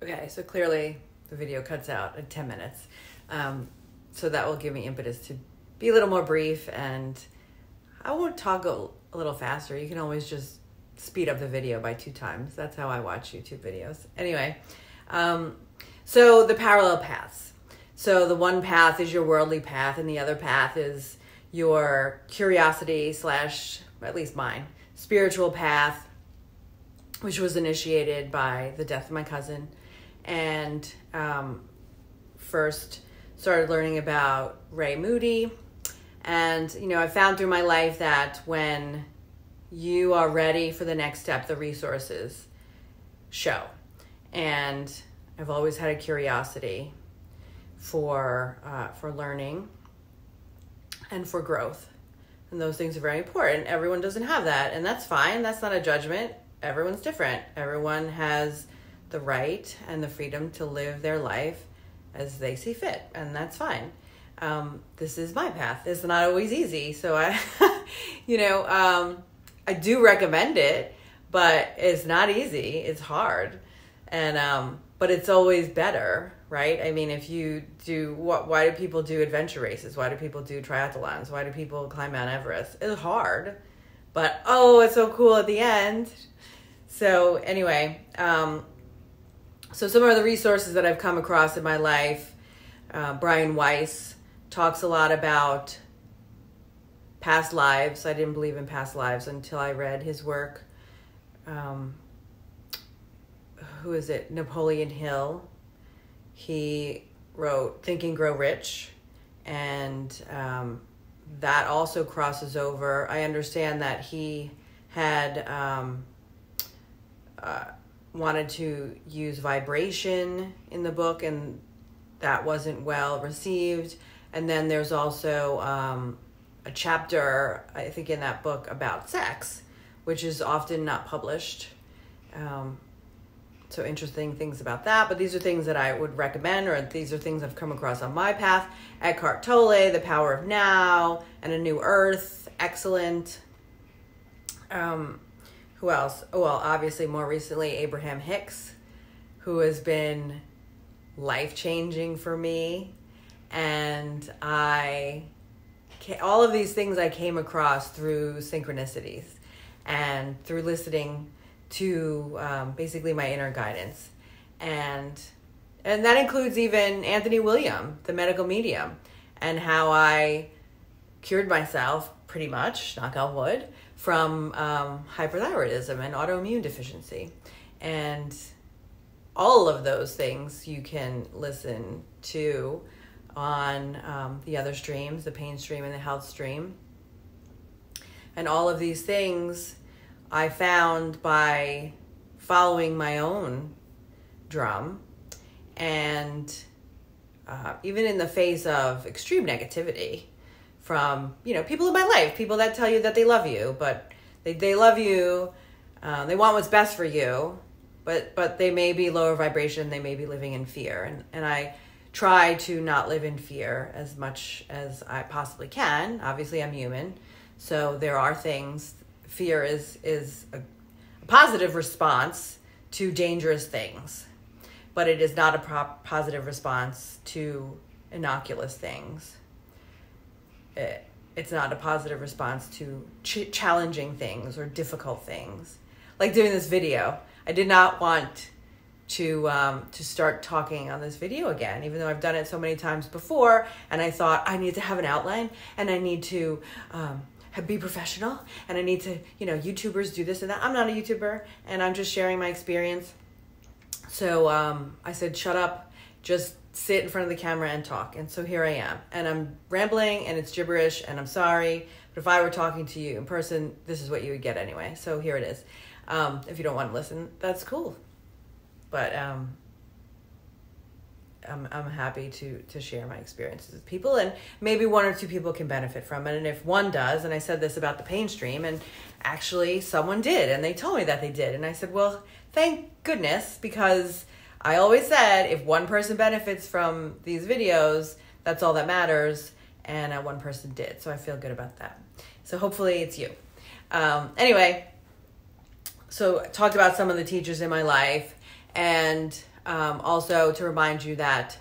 Okay, so clearly the video cuts out at 10 minutes. So that will give me impetus to be a little more brief, and I won't talk a little faster. You can always just speed up the video by 2 times. That's how I watch YouTube videos. Anyway, so the parallel paths. So the one path is your worldly path, and the other path is your curiosity / at least mine, spiritual path, which was initiated by the death of my cousin. And first started learning about Ray Moody. And, I found through my life that when you are ready for the next step, the resources show. And I've always had a curiosity for learning and for growth. And those things are very important. Everyone doesn't have that, and that's fine. That's not a judgment. Everyone's different. Everyone has the right and the freedom to live their life as they see fit, and that's fine. This is my path. It's not always easy, so I do recommend it, but it's not easy. It's hard, and but it's always better, right? I mean, if you do why do people do adventure races? Why do people do triathlons? Why do people climb Mount Everest? It's hard, but it's so cool at the end. So anyway, so some of the resources that I've come across in my life, Brian Weiss talks a lot about past lives. I didn't believe in past lives until I read his work. Who is it? Napoleon Hill. He wrote Think and Grow Rich, and that also crosses over. I understand that he had wanted to use vibration in the book, and that wasn't well received. And then there's also a chapter, I think, in that book about sex, which is often not published. So interesting things about that. But these are things that I would recommend, or these are things I've come across on my path. Eckhart Tolle, The Power of Now, and A New Earth. Excellent. Who else? Oh, well, obviously more recently, Abraham Hicks, who has been life-changing for me. And all of these things I came across through synchronicities and through listening to basically my inner guidance. And that includes even Anthony William, the medical medium, and how I cured myself, pretty much, knock on wood, from hyperthyroidism and autoimmune deficiency. And all of those things you can listen to on the other streams, the pain stream and the health stream. And all of these things I found by following my own drum, and even in the face of extreme negativity from, people in my life, people that tell you that they love you, but they love you, they want what's best for you, but they may be lower vibration, they may be living in fear. And I try to not live in fear as much as I possibly can. Obviously, I'm human, so there are things. Fear is a positive response to dangerous things, but it is not a positive response to innocuous things. It's not a positive response to challenging things or difficult things. Like doing this video, I did not want to start talking on this video again, even though I've done it so many times before. And I thought I need to have an outline, and I need to be professional, and I need to, YouTubers do this and that. I'm not a YouTuber, and I'm just sharing my experience. So I said, shut up, just sit in front of the camera and talk. And so here I am, and I'm rambling, and it's gibberish, and I'm sorry, but if I were talking to you in person, this is what you would get anyway. So here it is. If you don't want to listen, that's cool. But I'm happy to share my experiences with people, and maybe 1 or 2 people can benefit from it. And if one does, and I said this about the pain stream, and actually someone did, and they told me that they did. And I said, well, thank goodness, because I always said if one person benefits from these videos, that's all that matters. And 1 person did. So I feel good about that. So hopefully it's you. Anyway, so I talked about some of the teachers in my life, and Also to remind you that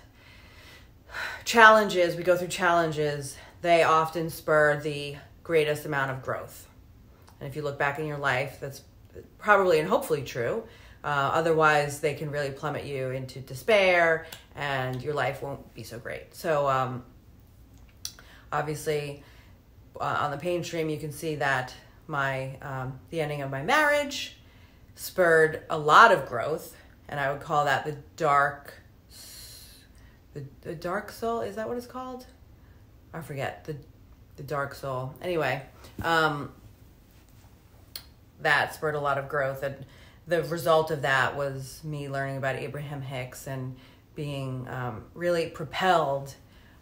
challenges, we go through challenges, they often spur the greatest amount of growth. And if you look back in your life, that's probably and hopefully true. Otherwise, they can really plummet you into despair and your life won't be so great. So obviously, on the pain stream, you can see that the ending of my marriage spurred a lot of growth. And I would call that the dark soul. Is that what it's called? I forget. The dark soul. Anyway, that spurred a lot of growth. And the result of that was me learning about Abraham Hicks and being really propelled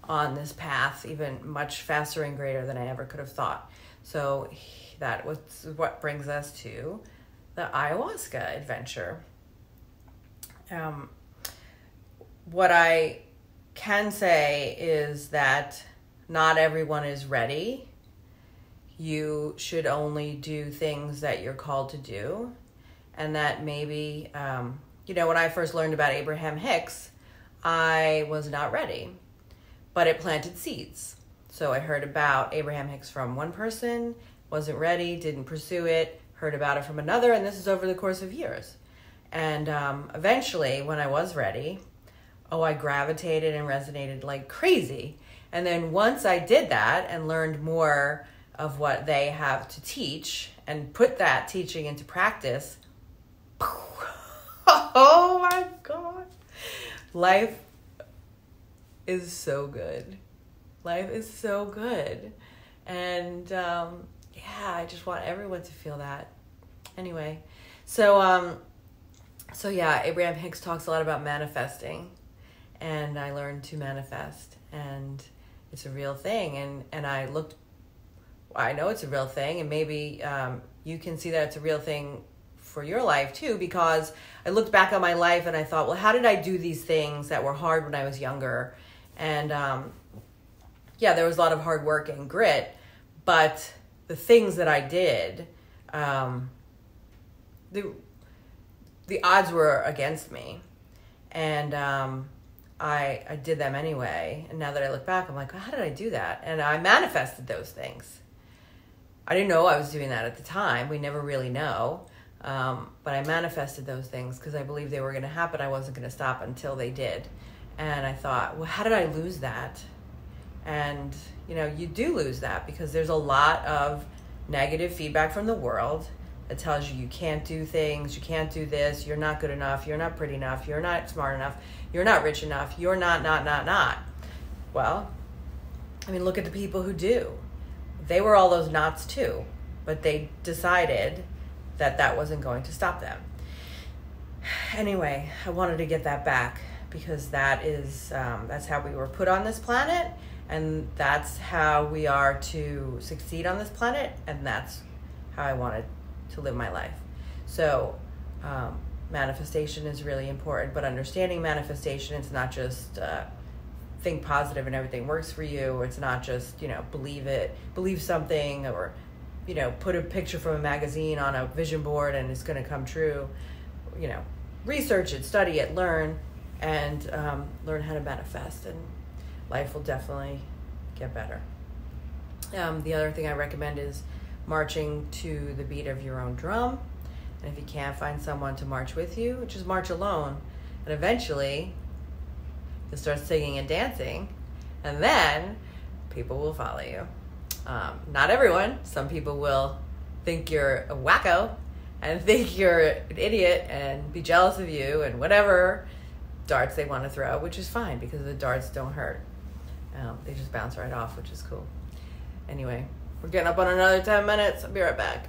on this path even much faster and greater than I ever could have thought. So that was what brings us to the ayahuasca adventure. What I can say is that not everyone is ready. You should only do things that you're called to do. And that maybe, when I first learned about Abraham Hicks, I was not ready, but it planted seeds. So I heard about Abraham Hicks from one person, wasn't ready, didn't pursue it, heard about it from another, and this is over the course of years. And eventually, when I was ready, I gravitated and resonated like crazy. And then once I did that and learned more of what they have to teach and put that teaching into practice, oh my God, life is so good. Life is so good. And I just want everyone to feel that. Anyway, so Abraham Hicks talks a lot about manifesting, and I learned to manifest, and it's a real thing. And I know it's a real thing, and maybe you can see that it's a real thing for your life too, because I looked back on my life and I thought, well, how did I do these things that were hard when I was younger? And there was a lot of hard work and grit, but the things that I did, the odds were against me, and I did them anyway. And now that I look back, I'm like, how did I do that? And I manifested those things. I didn't know I was doing that at the time. We never really know. But I manifested those things because I believed they were going to happen. I wasn't going to stop until they did. And I thought, well, how did I lose that? And, you do lose that because there's a lot of negative feedback from the world that tells you can't do things, you can't do this, you're not good enough, you're not pretty enough, you're not smart enough, you're not rich enough, you're not. Well, look at the people who do. They were all those nots too, but they decided that wasn't going to stop them. Anyway, I wanted to get that back because that's how we were put on this planet, and that's how we are to succeed on this planet, and that's how I wanted to live my life. So manifestation is really important, but understanding manifestation, it's not just think positive and everything works for you. It's not just, believe something, or, put a picture from a magazine on a vision board and it's going to come true. Research it, study it, learn, and learn how to manifest, and life will definitely get better. The other thing I recommend is marching to the beat of your own drum. And if you can't find someone to march with you, just march alone. And eventually, you'll start singing and dancing, and then people will follow you. Not everyone. Some people will think you're a wacko and think you're an idiot and be jealous of you and whatever darts they want to throw, which is fine because the darts don't hurt. They just bounce right off, which is cool. Anyway, we're getting up on another 10 minutes. I'll be right back.